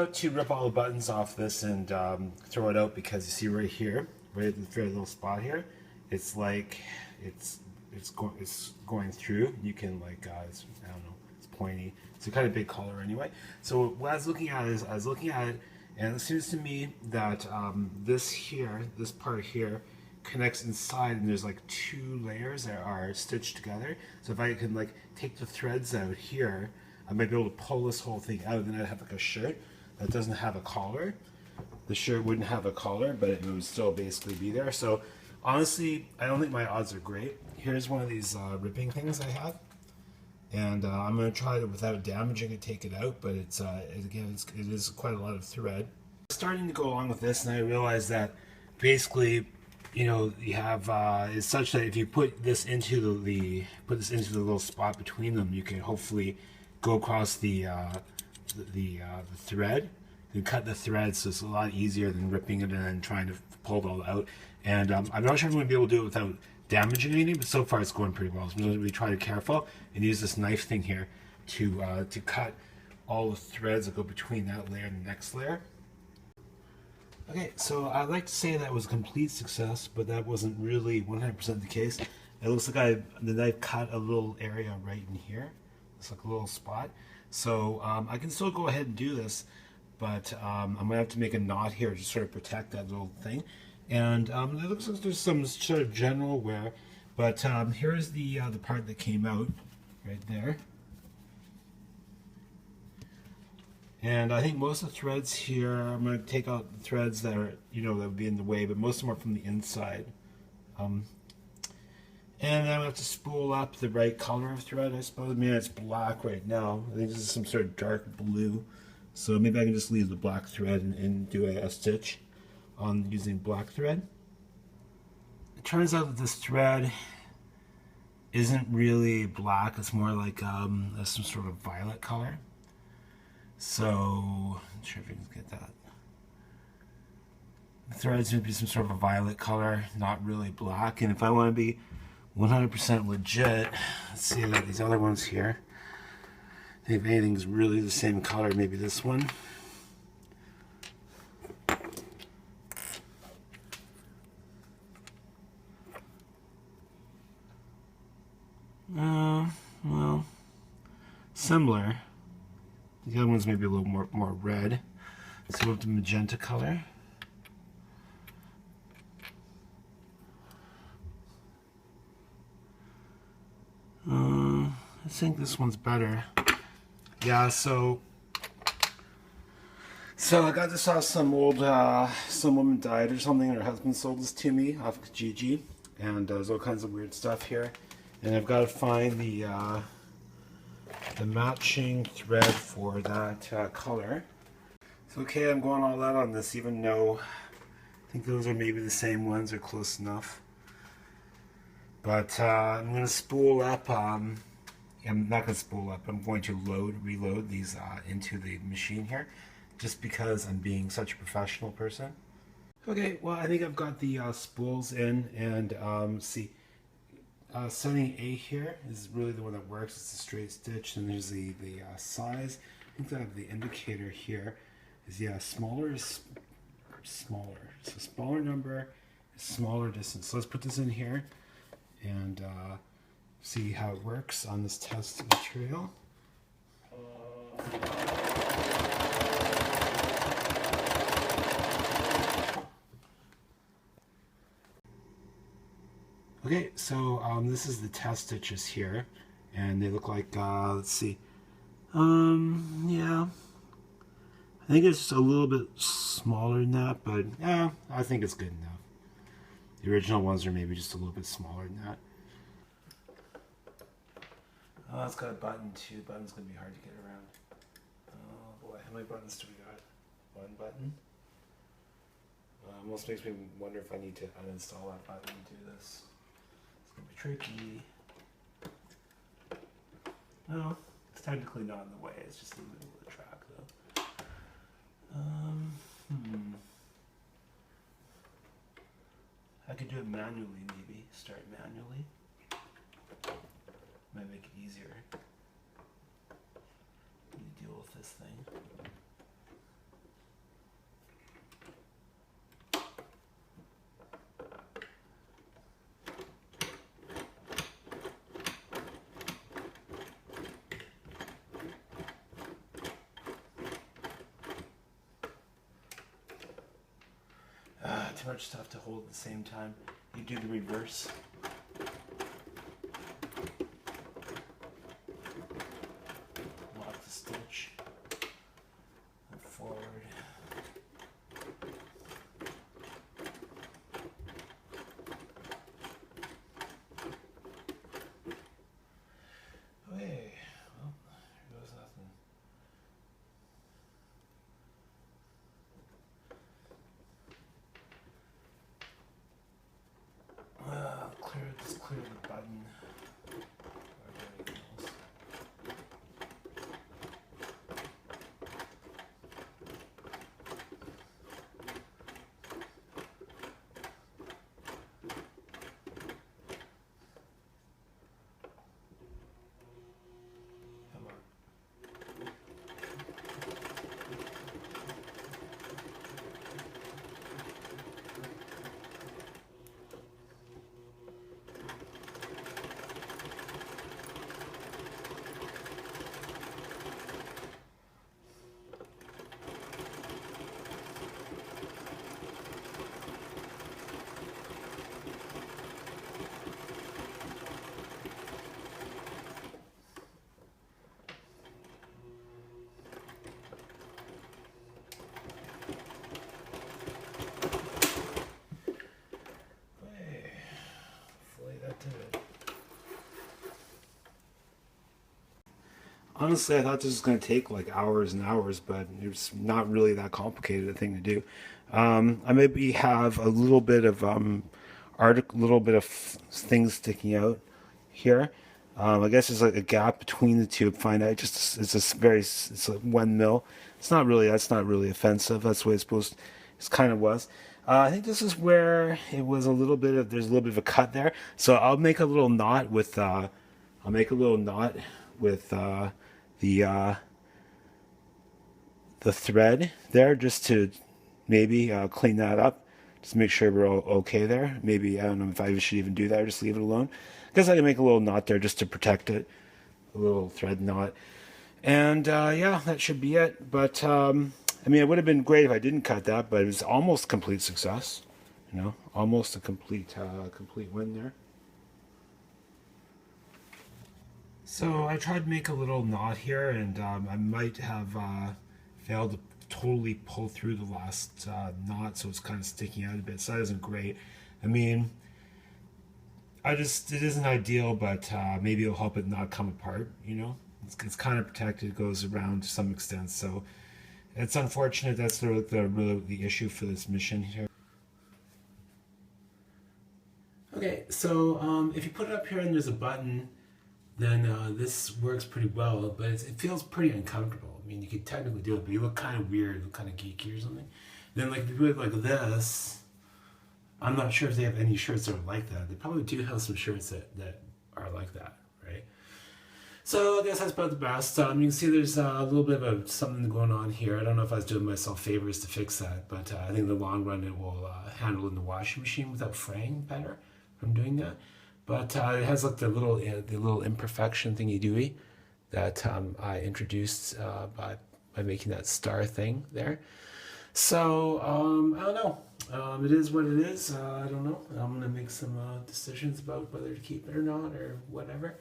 about to rip all the buttons off this and throw it out because you see right here, right at the very little spot here, it's like it's going through. You can like I don't know, it's pointy. It's a kind of big color anyway. So what I was looking at is and it seems to me that this part here connects inside, and there's like two layers that are stitched together. So if I can like take the threads out here, I might be able to pull this whole thing out, and then I'd have like a shirt that doesn't have a collar. The shirt wouldn't have a collar, but it would still basically be there. So honestly, I don't think my odds are great. Here's one of these ripping things I have, and I'm going to try to, without damaging it, take it out, but it is quite a lot of thread. Starting to go along with this, and I realized that basically, you know, you have it's such that if you put this into the little spot between them, you can hopefully go across the thread. You can cut the thread, so it's a lot easier than ripping it and then trying to pull it all out. And I'm not sure I'm going to be able to do it without damaging anything, but so far it's going pretty well. So I'm going to be trying to be careful and use this knife thing here to cut all the threads that go between that layer and the next layer. Okay, so I'd like to say that was a complete success, but that wasn't really 100% the case. It looks like the knife cut a little area right in here. It's like a little spot. So I can still go ahead and do this, but I'm going to have to make a knot here to sort of protect that little thing. And it looks like there's some sort of general wear, but here's the part that came out right there. And I think most of the threads here, I'm going to take out the threads that are, you know, that would be in the way, but most of them are from the inside. And then I have to spool up the right color of thread, I suppose. I mean, it's black right now. I think this is some sort of dark blue. So maybe I can just leave the black thread and do a stitch on using black thread. It turns out that this thread isn't really black. It's more like some sort of violet color. So, I'm not sure if you can get that. The threads would be some sort of a violet color, not really black. And if I want to be 100% legit, let's see about these other ones here. If anything's really the same color, maybe this one. Well, similar. The other one's maybe a little more red. Let's go with the magenta color. I think this one's better. Yeah, so I got this off some old, some woman died or something, and her husband sold this to me off Kijiji, and there's all kinds of weird stuff here, and I've got to find the matching thread for that color. So okay, I'm going all out on this, even though I think those are maybe the same ones or close enough. But I'm going to spool up, I'm not going to spool up, I'm going to reload these into the machine here, just because I'm being such a professional person. Okay, well I think I've got the spools in, and see, setting A here is really the one that works. It's a straight stitch, and there's the size. I think that the indicator here is, yeah, smaller is smaller. So smaller number is smaller distance. So let's put this in here and see how it works on this test material. Okay, so this is the test stitches here, and they look like, let's see, yeah, I think it's a little bit smaller than that, but yeah, I think it's good enough. The original ones are maybe just a little bit smaller than that. Oh, it's got a button too. Button's going to be hard to get around. Oh boy, how many buttons do we got? One button? Almost makes me wonder if I need to uninstall that button and do this. It's going to be tricky. No, it's technically not in the way. It's just in the middle of the track though. I could do it manually maybe. Start manually. Might make it easier. Let me deal with this thing. too much stuff to hold at the same time. You do the reverse. Lock the stitch. And forward. Okay, well, here goes nothing. Just clear the button. Come on. Honestly, I thought this was going to take like hours and hours, but it's not really that complicated a thing to do. I maybe have a little bit of things sticking out here. I guess there's like a gap between the two. Find out just it's like 1 mil. That's not really offensive. That's what it's supposed. It kind of was. I think this is where it was there's a little bit of a cut there. So I'll make a little knot with the thread there, just to maybe clean that up, just make sure we're all okay there. Maybe, I don't know if I should even do that or just leave it alone. I guess I can make a little knot there just to protect it, a little thread knot. And yeah, that should be it. But I mean, it would have been great if I didn't cut that, but it was almost complete success, almost a complete win there. So I tried to make a little knot here, and I might have failed to totally pull through the last knot, so it's kind of sticking out a bit. So that isn't great. I mean, it isn't ideal, but maybe it'll help it not come apart. It's kind of protected. It goes around to some extent, so it's unfortunate. That's the issue for this mission here. Okay, so if you put it up here and there's a button, then this works pretty well, but it feels pretty uncomfortable. I mean, you could technically do it, but you look kind of weird, look kind of geeky or something. Then, like, if you do it like this, I'm not sure if they have any shirts that are like that. They probably do have some shirts that are like that, right? So I guess that's about the best. You can see there's a little bit of something going on here. I don't know if I was doing myself favors to fix that, but I think in the long run it will handle in the washing machine without fraying better from doing that. But it has like the little imperfection thingy dooey that I introduced by making that star thing there. So I don't know. It is what it is. I don't know. I'm gonna make some decisions about whether to keep it or not or whatever.